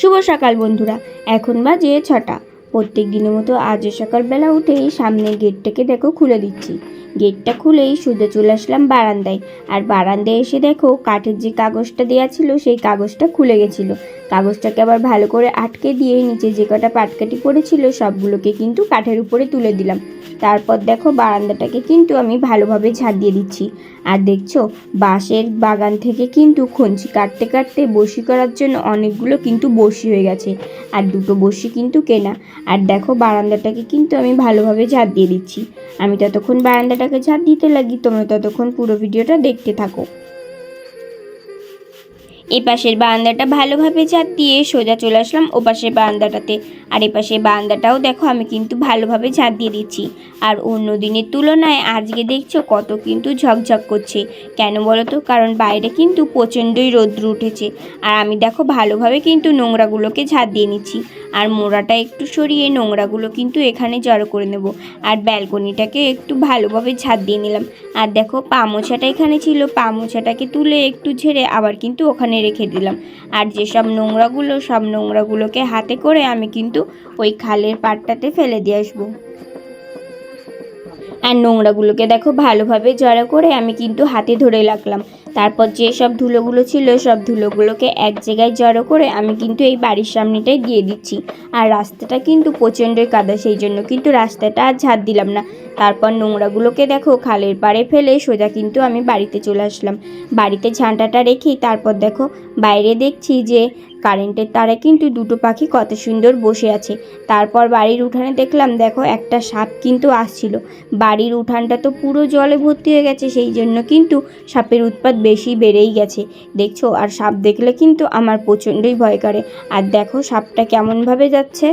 শুভ সকাল বন্ধুরা। এখন বাজে 6টা। প্রত্যেক দিনের মতো আজও সকালবেলা উঠেই সামনের গেটটাকে দেখো খুলে দিচ্ছি। গেটটা খুলেই সোজা চলে আসলাম বারান্দায়। আর বারান্দায় এসে দেখো কাঠের যে কাগজটা দেওয়া ছিল সেই কাগজটা খুলে গেছিলো। কাগজটাকে আবার ভালো করে আটকে দিয়ে নিচে যে কটা পাটকাঠি পড়েছিল সবগুলোকে কিন্তু কাঠের উপরে তুলে দিলাম। তারপর দেখো বারান্দাটাকে কিন্তু আমি ভালোভাবে ঝাড় দিয়ে দিচ্ছি। আর দেখছো বাঁশের বাগান থেকে কিন্তু খঞ্চি কাটতে কাটতে বড়শি করার জন্য অনেকগুলো কিন্তু বড়শি হয়ে গেছে। আর দুটো বড়শি কিন্তু কেনা। আর দেখো বারান্দাটাকে কিন্তু আমি ভালোভাবে ঝাড় দিয়ে দিচ্ছি। আমি ততক্ষণ বারান্দাটাকে ঝাড় দিতে লাগি, তোমরা ততক্ষণ পুরো ভিডিওটা দেখতে থাকো। এই পাশের বারান্দাটা ভালোভাবে ঝাড় দিয়ে সোজা চলে আসলাম ও পাশের বারান্দাটাতে। আর এ পাশের বারান্দাটাও দেখো আমি কিন্তু ভালোভাবে ঝাড় দিয়ে দিচ্ছি। আর অন্য দিনের তুলনায় আজকে দেখছো কত কিন্তু ঝকঝক করছে। কেন বলো তো? কারণ বাইরে কিন্তু প্রচণ্ডই রৌদ্র উঠেছে। আর আমি দেখো ভালোভাবে কিন্তু নোংরাগুলোকে ঝাড় দিয়ে নিচ্ছি। আর মোড়াটা একটু সরিয়ে নোংরাগুলো কিন্তু এখানে জড়ো করে নেব। আর ব্যালকনিটাকে একটু ভালোভাবে ঝাড় দিয়ে নিলাম। আর দেখো পা মোছাটা এখানে ছিল, পা মোছাটাকে তুলে একটু ঝেড়ে আবার কিন্তু ওখানে রেখে দিলাম। আর যেসব নোংরাগুলো সব নোংরাগুলোকে হাতে করে আমি কিন্তু ওই খালের পাড়টাতে ফেলে দিয়ে আসবো। আর নোংরাগুলোকে দেখো ভালোভাবে জড়ো করে আমি কিন্তু হাতে ধরে রাখলাম। তারপর যে সব ধুলোগুলো ছিল সব ধুলোগুলোকে এক জায়গায় জড়ো করে আমি কিন্তু এই বাড়ির সামনেটাই দিয়ে দিচ্ছি। আর রাস্তাটা কিন্তু প্রচণ্ডই কাদা, সেই জন্য কিন্তু রাস্তাটা আর ঝাড় দিলাম না। তারপর নোংরাগুলোকে দেখো খালের পাড়ে ফেলে সোজা কিন্তু আমি বাড়িতে চলে আসলাম। বাড়িতে ঝাঁটাটা রেখেই তারপর দেখো বাইরে দেখছি যে কারেন্টের তারে কিন্তু দুটো পাখি কত সুন্দর বসে আছে। তারপর বাড়ির উঠানে দেখলাম দেখো একটা সাপ কিন্তু আসছিল। বাড়ির উঠানটা তো পুরো জলে ভর্তি হয়ে গেছে, সেই জন্য কিন্তু সাপের উৎপাত বেশি বেড়েই গেছে দেখছো। আর সাপ দেখলে কিন্তু আমার প্রচণ্ডই ভয় করে। আর দেখো সাপটা কেমনভাবে যাচ্ছে।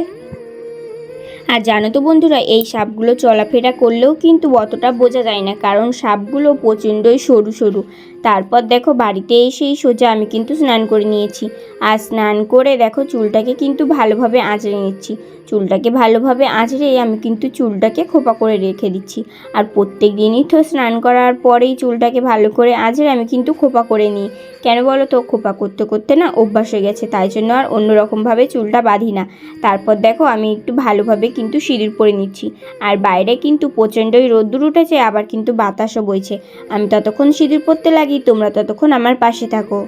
আর জানো তো বন্ধুরা, এই সাপগুলো চলাফেরা করলেও কিন্তু অতটা বোঝা যায় না, কারণ সাপগুলো প্রচণ্ডই সরু সরু। তারপর দেখো বাড়িতে এসেই সোজা আমি কিন্তু স্নান করে নিয়েছি। আর স্নান করে দেখো চুলটাকে কিন্তু ভালোভাবে আঁচড়ে নিচ্ছি। চুলটাকে ভালোভাবে আঁচড়ে আমি কিন্তু চুলটাকে খোপা করে রেখে দিচ্ছি। আর প্রত্যেক দিনই তো স্নান করার পরেই চুলটাকে ভালো করে আঁচড়ে আমি কিন্তু খোপা করে নিই। কেন বলো তো? খোপা করতে করতে না অভ্যাস হয়ে গেছে, তাই জন্য আর অন্যরকমভাবে চুলটা বাঁধি না। তারপর দেখো আমি একটু ভালোভাবে কিন্তু সিঁদুর পরে নিচ্ছি। আর বাইরে কিন্তু প্রচণ্ডই রোদ্দুর উঠেছে, আবার কিন্তু বাতাসও বইছে। আমি ততক্ষণ সিঁদুর পরতে লাগি, তোমরা ততক্ষণ আমার পাশে থাকো।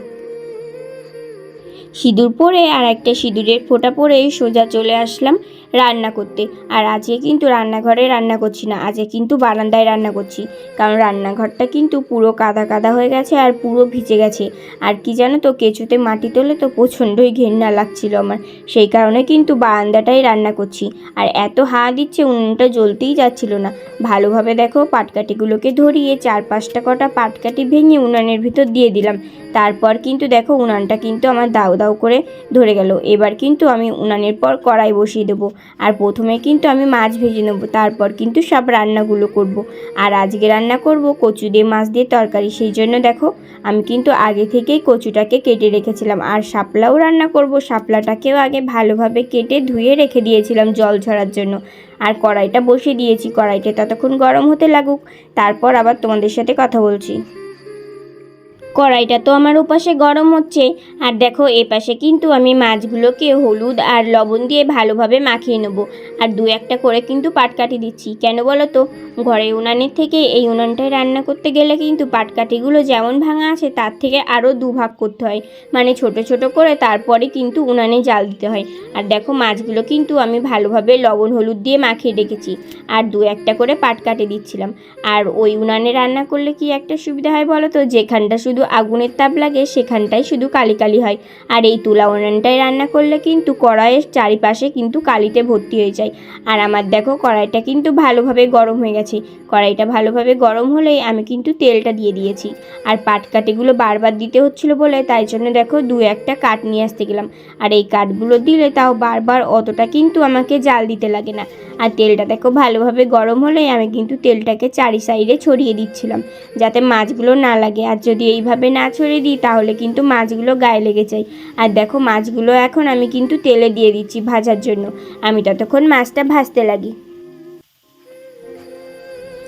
সিঁদুর পরে আর একটা সিঁদুরের ফোঁটা পরে সোজা চলে আসলাম রান্না করতে। আর আজকে কিন্তু রান্নাঘরে রান্না করছি না, আজকে কিন্তু বারান্দায় রান্না করছি। কারণ রান্নাঘরটা কিন্তু পুরো কাদা কাদা হয়ে গেছে আর পুরো ভিজে গেছে। আর কি জানো তো, কেঁচোতে মাটি তোলে তো প্রচণ্ডই ঘেন্না লাগছিল আমার, সেই কারণে কিন্তু বারান্দাটাই রান্না করছি। আর এত হাওয়া দিচ্ছে উনুনটা জ্বলতেই যাচ্ছিল না। ভালোভাবে দেখো পাটকাঠিগুলোকে ধরিয়ে 4-5টা কটা পাটকাঠি ভেঙে উনানের ভিতর দিয়ে দিলাম। তারপর কিন্তু দেখো উনানটা কিন্তু আমার দাউ দাউ করে ধরে গেল। এবার কিন্তু আমি উনানের পর কড়াই বসিয়ে দেবো। আর প্রথমে কিন্তু আমি মাছ ভেজে নেবো, তারপর কিন্তু সব রান্নাগুলো করব। আর আজকে রান্না করব কচু দিয়ে মাছ দিয়ে তরকারি, সেই জন্য দেখো আমি কিন্তু আগে থেকেই কচুটাকে কেটে রেখেছিলাম। আর শাপলাও রান্না করব, শাপলাটাকেও আগে ভালোভাবে কেটে ধুয়ে রেখে দিয়েছিলাম জল ঝরার জন্য। আর কড়াইটা বসিয়ে দিয়েছি, কড়াইটা ততক্ষণ গরম হতে লাগুক, তারপর আবার তোমাদের সাথে কথা বলছি। কড়াইটা তো আমার ওপাশে গরম হচ্ছে। আর দেখো এপাশে কিন্তু আমি মাছগুলোকে হলুদ আর লবণ দিয়ে ভালোভাবে মাখিয়ে নেবো। আর 2-1টা করে কিন্তু পাটকাঠি দিচ্ছি। কেন বলো তো? ঘরে উনানের থেকে এই উনানটায় রান্না করতে গেলে কিন্তু পাটকাঠিগুলো যেমন ভাঙা আছে তার থেকে আরও 2 ভাগ করতে হয়, মানে ছোট ছোট করে তারপরে কিন্তু উনানে জাল দিতে হয়। আর দেখো মাছগুলো কিন্তু আমি ভালোভাবে লবণ হলুদ দিয়ে মাখিয়ে রেখেছি। আর 2-1টা করে পাটকাঠি দিচ্ছিলাম। আর ওই উনানে রান্না করলে কি একটা সুবিধা হয় বলো তো? যেখানটা শুধু আগুনের তাপ লাগে সেখানটাই শুধু কালি কালি হয়। আর এই তুলা উনানটায় রান্না করলে কিন্তু কড়াইয়ের চারিপাশে কিন্তু কালিতে ভর্তি হয়ে যায়। আর আমার দেখো কড়াইটা কিন্তু ভালোভাবে গরম হয়ে গেছে। কড়াইটা ভালোভাবে গরম হলেই আমি কিন্তু তেলটা দিয়ে দিয়েছি। আর পাটকাঠিগুলো বারবার দিতে হচ্ছিল বলে তাই জন্য দেখো 2-1টা কাঠ নিয়ে আসতে গেলাম। আর এই কাঠগুলো দিলে তাও বারবার অতটা কিন্তু আমাকে জাল দিতে লাগে না। আর তেলটা দেখো ভালোভাবে গরম হলেই আমি কিন্তু তেলটাকে চারি সাইডে ছড়িয়ে দিচ্ছিলাম, যাতে মাছগুলো না লাগে। আর যদি এইভাবে না ছড়িয়ে দিই তাহলে কিন্তু মাছগুলো গায়ে লেগে যায়। আর দেখো মাছগুলো এখন আমি কিন্তু তেলে দিয়ে দিচ্ছি ভাজার জন্য। আমি ততক্ষণ মাছটা ভাজতে লাগি।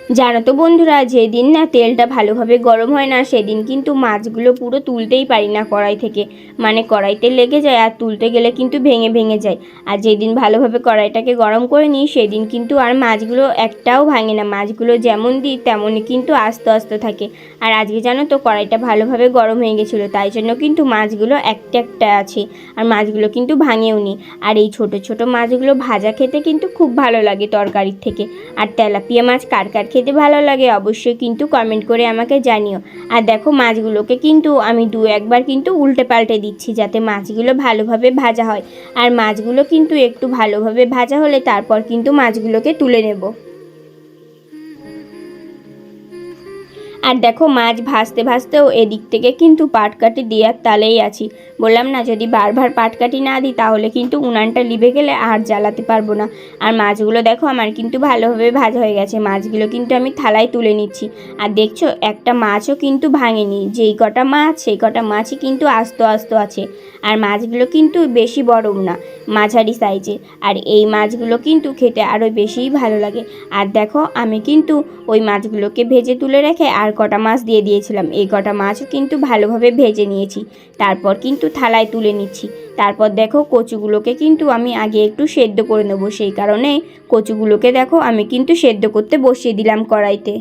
জানো তো বন্ধুরা, যেদিন না তেলটা ভালোভাবে গরম হয় না সেদিন কিন্তু মাছগুলো পুরো তুলতেই পারি না কড়াই থেকে, মানে কড়াইতে লেগে যায় আর তুলতে গেলে কিন্তু ভেঙে ভেঙে যায়। আর যেদিন ভালোভাবে কড়াইটাকে গরম করে নিই সেদিন কিন্তু আর মাছগুলো একটাও ভাঙে না, মাছগুলো যেমন দিই তেমনই কিন্তু আস্তে আস্তে থাকে। আর আজকে জানো তো কড়াইটা ভালোভাবে গরম হয়ে গেছিলো, তাই জন্য কিন্তু মাছগুলো একটা একটা আছে আর মাছগুলো কিন্তু ভাঙেও নি। আর এই ছোট ছোট মাছগুলো ভাজা খেতে কিন্তু খুব ভালো লাগে তরকারির থেকে। আর তেলাপিয়া মাছ কার কার খেতে ভালো লাগে অবশ্যই কিন্তু কমেন্ট করে আমাকে জানিও। আর দেখো মাছগুলোকে কিন্তু আমি দু একবার কিন্তু উল্টে পাল্টে দিচ্ছি যাতে মাছগুলো ভালোভাবে ভাজা হয়। আর মাছগুলো কিন্তু একটু ভালোভাবে ভাজা হলে তারপর কিন্তু মাছগুলোকে তুলে নেব। আর দেখো মাছ ভাজতে ভাজতেও এদিক থেকে কিন্তু পাটকাঠি দেওয়ার তালেই আছি। বললাম না যদি বারবার পাটকাঠি না দিই তাহলে কিন্তু উনানটা লিভে গেলে আর জ্বালাতে পারবো না। আর মাছগুলো দেখো আমার কিন্তু ভালোভাবে ভাজা হয়ে গেছে, মাছগুলো কিন্তু আমি থালায় তুলে নিচ্ছি। আর দেখছো একটা মাছও কিন্তু ভাঙেনি, যেই কটা মাছ সেই কটা মাছই কিন্তু আস্ত আস্ত আছে। আর মাছগুলো কিন্তু বেশি বড়ও না, মাঝারি সাইজের। আর এই মাছগুলো কিন্তু খেতে আরও বেশিই ভালো লাগে। আর দেখো আমি কিন্তু ওই মাছগুলোকে ভেজে তুলে রেখে আর কটা মাছ দিয়ে দিয়েছিলাম, এই কটা মাছও কিন্তু ভালোভাবে ভেজে নিয়েছি। তারপর কিন্তু থালায় তুলে নিচ্ছি। তারপর দেখো কচুগুলোকে কিন্তু আমি আগে একটু সেদ্ধ করে নেবো, সেই কারণে কচুগুলোকে দেখো আমি কিন্তু সেদ্ধ করতে বসিয়ে দিলাম কড়াইতে।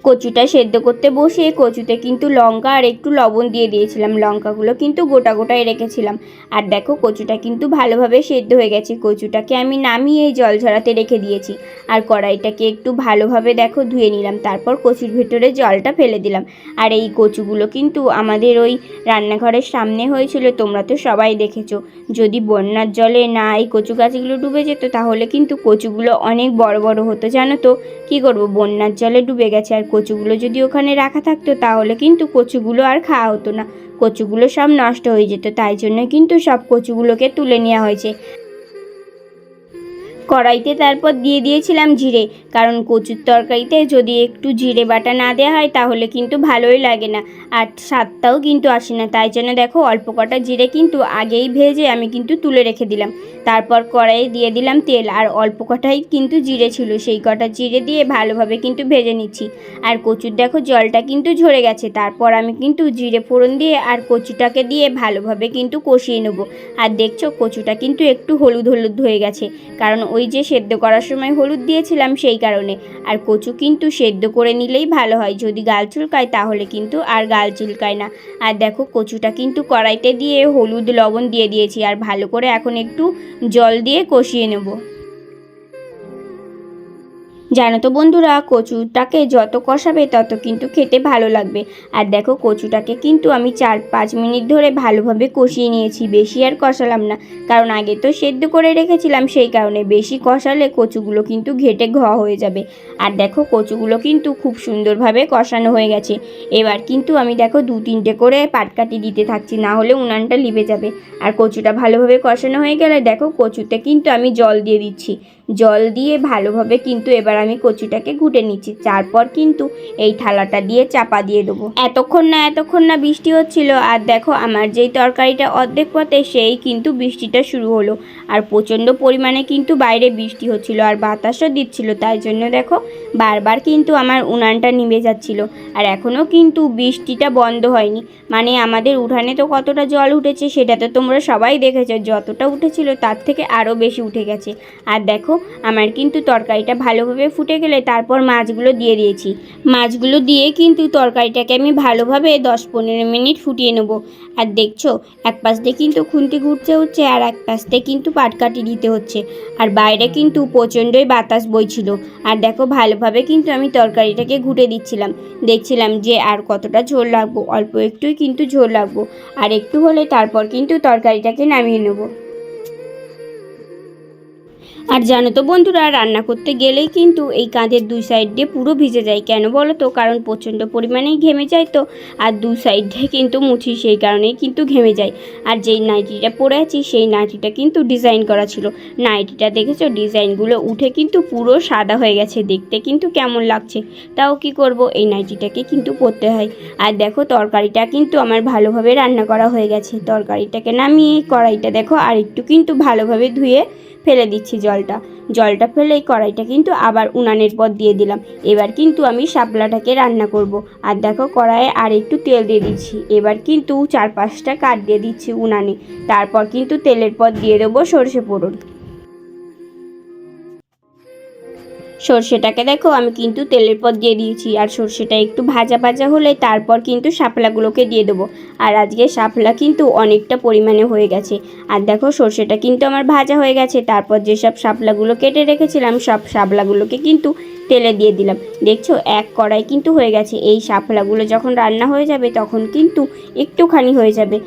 কচুটা সেদ্ধ করতে বসিয়ে কচুতে কিন্তু লঙ্কা আর একটু লবণ দিয়ে দিয়েছিলাম, লঙ্কাগুলো কিন্তু গোটা গোটাই রেখেছিলাম। আর দেখো কচুটা কিন্তু ভালোভাবে সেদ্ধ হয়ে গেছে, কচুটাকে আমি নামিয়ে জল ঝরাতে রেখে দিয়েছি। আর কড়াইটাকে একটু ভালোভাবে দেখো ধুয়ে নিলাম, তারপর কচুর ভেতরে জলটা ফেলে দিলাম। আর এই কচুগুলো কিন্তু আমাদের ওই রান্নাঘরের সামনে হয়েছিল, তোমরা তো সবাই দেখেছো। যদি বন্যার জলে না এই কচু গাছগুলো ডুবে যেত তাহলে কিন্তু কচুগুলো অনেক বড় বড় হতো, জানো তো। কী করবো, বন্যার জলে ডুবে গেছে। আর কচুগুলো যদি ওখানে রাখা থাকতো তাহলে কিন্তু কচুগুলো আর খাওয়া হতো না, কচুগুলো সব নষ্ট হয়ে যেত। তাই জন্য কিন্তু সব কচুগুলোকে তুলে নেওয়া হয়েছে। কড়াইতে তারপর দিয়ে দিয়েছিলাম জিরে, কারণ কচুর তরকারিতে যদি একটু জিরে বাটা না দেওয়া হয় তাহলে কিন্তু ভালোই লাগে না, আর স্বাদটাও কিন্তু আসে না। তাই জন্য দেখো অল্প কটা জিরে কিন্তু আগেই ভেজে আমি কিন্তু তুলে রেখে দিলাম। তারপর কড়াইয়ে দিয়ে দিলাম তেল, আর অল্প কটাই কিন্তু জিরে ছিল, সেই কটা জিরে দিয়ে ভালোভাবে কিন্তু ভেজে নিচ্ছি। আর কচুর দেখো জলটা কিন্তু ঝরে গেছে, তারপর আমি কিন্তু জিরে ফোড়ন দিয়ে আর কচুটাকে দিয়ে ভালোভাবে কিন্তু কষিয়ে নেব। আর দেখছো কচুটা কিন্তু একটু হলুদ হলুদ হয়ে গেছে, কারণ ওই যে সেদ্ধ করার সময় হলুদ দিয়েছিলাম সেই কারণে। আর কচু কিন্তু সেদ্ধ করে নিলেই ভালো হয়, যদি গাল চুলকায় তাহলে কিন্তু আর গাল চুলকায় না। আর দেখো কচুটা কিন্তু কড়াইতে দিয়ে হলুদ লবণ দিয়ে দিয়েছি, আর ভালো করে এখন একটু জল দিয়ে কষিয়ে নেব। জানো তো বন্ধুরা, কচুটাকে যত কষাবে তত কিন্তু খেতে ভালো লাগবে। আর দেখো কচুটাকে কিন্তু আমি 4-5 মিনিট ধরে ভালোভাবে কষিয়ে নিয়েছি, বেশি আর কষালাম না, কারণ আগে তো সেদ্ধ করে রেখেছিলাম, সেই কারণে বেশি কষালে কচুগুলো কিন্তু ঘেটে ঘ হয়ে যাবে। আর দেখো কচুগুলো কিন্তু খুব সুন্দরভাবে কষানো হয়ে গেছে। এবার কিন্তু আমি দেখো 2-3টে করে পাটকাঠি দিতে থাকছি, না হলে উনানটা লিভে যাবে। আর কচুটা ভালোভাবে কষানো হয়ে গেলে দেখো কচুতে কিন্তু আমি জল দিয়ে দিচ্ছি, জল দিয়ে ভালোভাবে কিন্তু এবার আমি কচুটাকে ঘুটে নিচ্ছি। তারপর কিন্তু এই থালাটা দিয়ে চাপা দিয়ে দেবো। এতক্ষণ না বৃষ্টি হচ্ছিল, আর দেখো আমার যেই তরকারিটা অর্ধেক পথে সেই কিন্তু বৃষ্টিটা শুরু হলো। আর প্রচণ্ড পরিমাণে কিন্তু বাইরে বৃষ্টি হচ্ছিল আর বাতাসও দিচ্ছিল, তাই জন্য দেখো বারবার কিন্তু আমার উনানটা নিভে যাচ্ছিল। আর এখনও কিন্তু বৃষ্টিটা বন্ধ হয়নি, মানে আমাদের উঠানে তো কতটা জল উঠেছে সেটা তো তোমরা সবাই দেখেছো, যতটা উঠেছিল তার থেকে আরও বেশি উঠে গেছে। আর দেখো আমার কিন্তু তরকারিটা ভালোভাবে ফুটে গেলে তারপর মাছগুলো দিয়ে দিয়েছি, মাছগুলো দিয়ে কিন্তু তরকারিটাকে আমি ভালোভাবে 10-15 মিনিট ফুটিয়ে নেব। আর দেখছো এক পাশ দিয়ে কিন্তু খুন্তি ঘুরতে হচ্ছে আর এক পাশ দিয়ে কিন্তু পাটকাঠি দিতে হচ্ছে, আর বাইরে কিন্তু প্রচণ্ডই বাতাস বইছিল। আর দেখো ভালোভাবে কিন্তু আমি তরকারিটাকে ঘুটে দিচ্ছিলাম, দেখছিলাম যে আর কতটা ঝোল লাগবো, অল্প একটুই কিন্তু ঝোল লাগবো, আর একটু হলে তারপর কিন্তু তরকারিটাকে নামিয়ে নেবো। আর জানো তো বন্ধুরা, রান্না করতে গেলেই কিন্তু এই কাঁধের 2 সাইড দিয়ে পুরো ভিজে যায়, কেন বলো তো, কারণ প্রচণ্ড পরিমাণেই ঘেমে যায় তো। আর 2 সাইড দিয়ে কিন্তু মুছি, সেই কারণেই কিন্তু ঘেমে যায়। আর যেই নাইটিটা পরে আছি সেই নাইটিটা কিন্তু ডিজাইন করা ছিল, নাইটিটা দেখেছো ডিজাইনগুলো উঠে কিন্তু পুরো সাদা হয়ে গেছে, দেখতে কিন্তু কেমন লাগছে। তাও কি করব, এই নাইটিটাকে কিন্তু পরতে হয়। আর দেখো তরকারিটা কিন্তু আমার ভালোভাবে রান্না করা হয়ে গেছে, তরকারিটাকে নামিয়ে কড়াইটা দেখো আর একটু কিন্তু ভালোভাবে ধুয়ে ফেলে দিচ্ছি জলটা ফেলেই কড়াইটা কিন্তু আবার উনানের পর দিয়ে দিলাম। এবার কিন্তু আমি শাপলাটাকে রান্না করব। আর দেখো কড়াইয়ে আর একটু তেল দিয়ে দিচ্ছি। এবার কিন্তু 4-5টা কাঠ দিয়ে দিচ্ছি উনানে। তারপর কিন্তু তেলের পর দিয়ে দেবো সর্ষে ফোড়ন। সর্ষেটাকে দেখো আমি কিন্তু তেলের পর দিয়ে দিয়েছি। আর সর্ষেটা একটু ভাজা ভাজা হলে তারপর কিন্তু শাপলাগুলোকে দিয়ে দেবো। আর আজকে শাপলা কিন্তু অনেকটা পরিমাণে হয়ে গেছে। আর দেখো সর্ষেটা কিন্তু আমার ভাজা হয়ে গেছে। তারপর যেসব শাপলাগুলো কেটে রেখেছিলাম সব শাপলাগুলোকে কিন্তু তেলে দিয়ে দিলাম। দেখছো এক কড়াই কিন্তু হয়ে গেছে। এই শাপলাগুলো যখন রান্না হয়ে যাবে তখন কিন্তু একটুখানি হয়ে যাবে।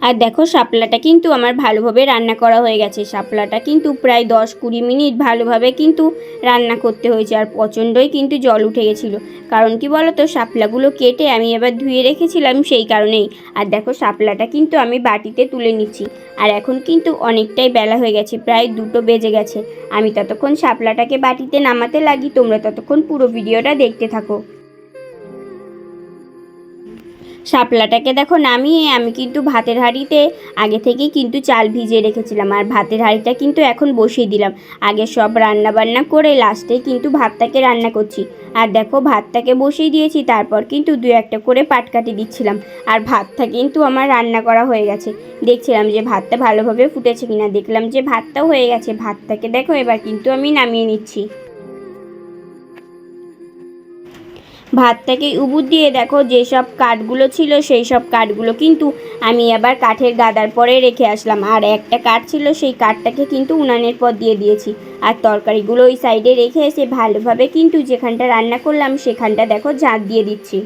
আর দেখো শাপলাটা কিন্তু আমার ভালোভাবে রান্না করা হয়ে গেছে। শাপলাটা কিন্তু প্রায় 10-20 মিনিট ভালোভাবে কিন্তু রান্না করতে হয়েছে। আর প্রচণ্ডই কিন্তু জল উঠে গেছিলো। কারণ কি বলো তো, শাপলাগুলো কেটে আমি এবার ধুয়ে রেখেছিলাম সেই কারণেই। আর দেখো শাপলাটা কিন্তু আমি বাটিতে তুলে নিচ্ছি। আর এখন কিন্তু অনেকটাই বেলা হয়ে গেছে, প্রায় 2টো বেজে গেছে। আমি ততক্ষণ শাপলাটাকে বাটিতে নামাতে লাগি, তোমরা ততক্ষণ পুরো ভিডিওটা দেখতে থাকো। শাপলাটাকে দেখো নামিয়ে আমি কিন্তু ভাতের হাঁড়িতে আগে থেকেই কিন্তু চাল ভিজিয়ে রেখেছিলাম। আর ভাতের হাঁড়িটা কিন্তু এখন বসিয়ে দিলাম। আগে সব রান্না বান্না করে লাস্টে কিন্তু ভাতটাকে রান্না করছি। আর দেখো ভাতটাকে বসিয়ে দিয়েছি, তারপর কিন্তু 2-1টা করে পাটকাঠি দিচ্ছিলাম। আর ভাতটা কিন্তু আমার রান্না করা হয়ে গেছে। দেখছিলাম যে ভাতটা ভালোভাবে ফুটেছে কিনা, দেখলাম যে ভাতটাও হয়ে গেছে। ভাতটাকে দেখো এবার কিন্তু আমি নামিয়ে নিচ্ছি। ভাতটাকে উবুর দিয়ে দেখো যেসব কাঠগুলো ছিল সেই সব কাঠগুলো কিন্তু আমি আবার কাঠের গাদার পরে রেখে আসলাম। আর একটা কাঠ ছিল, সেই কাঠটাকে কিন্তু উনানের পর দিয়ে দিয়েছি। আর তরকারিগুলো ওই সাইডে রেখে এসে ভালোভাবে কিন্তু যেখানটা রান্না করলাম সেখানটা দেখো ঝাঁট দিয়ে দিচ্ছি।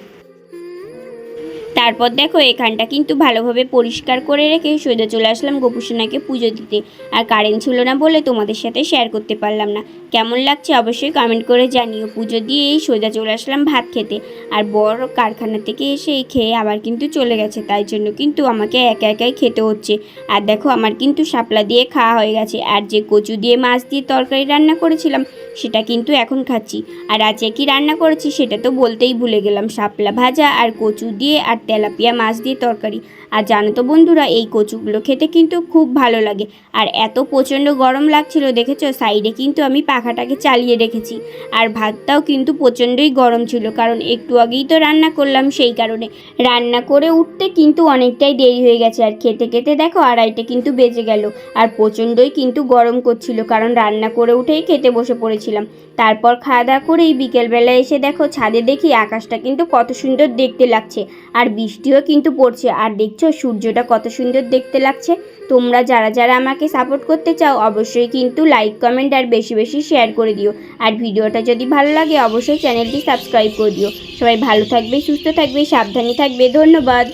তারপর দেখো এখানটা কিন্তু ভালোভাবে পরিষ্কার করে রেখে সোজা চলে আসলাম গোপুসোনাকে পুজো দিতে। আর কারেন্ট ছিল না বলে তোমাদের সাথে শেয়ার করতে পারলাম না। কেমন লাগছে অবশ্যই কমেন্ট করে জানিও। পুজো দিয়েই সোজা চলে আসলাম ভাত খেতে। আর বড় কারখানা থেকে এসে খেয়ে আবার কিন্তু চলে গেছে, তাই জন্য কিন্তু আমাকে একা একাই খেতে হচ্ছে। আর দেখো আমার কিন্তু শাপলা দিয়ে খাওয়া হয়ে গেছে। আর যে কচু দিয়ে মাছ দিয়ে তরকারি রান্না করেছিলাম সেটা কিন্তু এখন খাচ্ছি। আর আজকে কি রান্না করেছি সেটা তো বলতেই ভুলে গেলাম, শাপলা ভাজা আর কচু দিয়ে আর তেলাপিয়া মাছ দিয়ে তরকারি। আর জানো তো বন্ধুরা, এই কচুগুলো খেতে কিন্তু খুব ভালো লাগে। আর এত প্রচণ্ড গরম লাগছিল, দেখেছো সাইডে কিন্তু আমি পাখাটাকে চালিয়ে রেখেছি। আর ভাতটাও কিন্তু প্রচণ্ডই গরম ছিল, কারণ একটু আগেই তো রান্না করলাম, সেই কারণে রান্না করে উঠতে কিন্তু অনেকটাই দেরি হয়ে গেছে। আর খেতে খেতে দেখো 2:30 কিন্তু বেজে গেল। আর প্রচণ্ডই কিন্তু গরম করছিল, কারণ রান্না করে উঠেই খেতে বসে পড়েছিলাম। তারপর খাওয়া দাওয়া করেই বিকেলবেলা এসে দেখো ছাদে দেখি আকাশটা কিন্তু কত সুন্দর দেখতে লাগছে। আর বৃষ্টিও কিন্তু পড়ছে। আর দেখছো সূর্যটা কত সুন্দর দেখতে লাগছে। তোমরা যারা যারা আমাকে সাপোর্ট করতে চাও অবশ্যই কিন্তু লাইক কমেন্ট আর বেশি বেশি শেয়ার করে দিও। আর ভিডিওটা যদি ভালো লাগে অবশ্যই চ্যানেলটি সাবস্ক্রাইব করে দিও। সবাই ভালো থাকবে, সুস্থ থাকবে, সাবধানে থাকবে। ধন্যবাদ।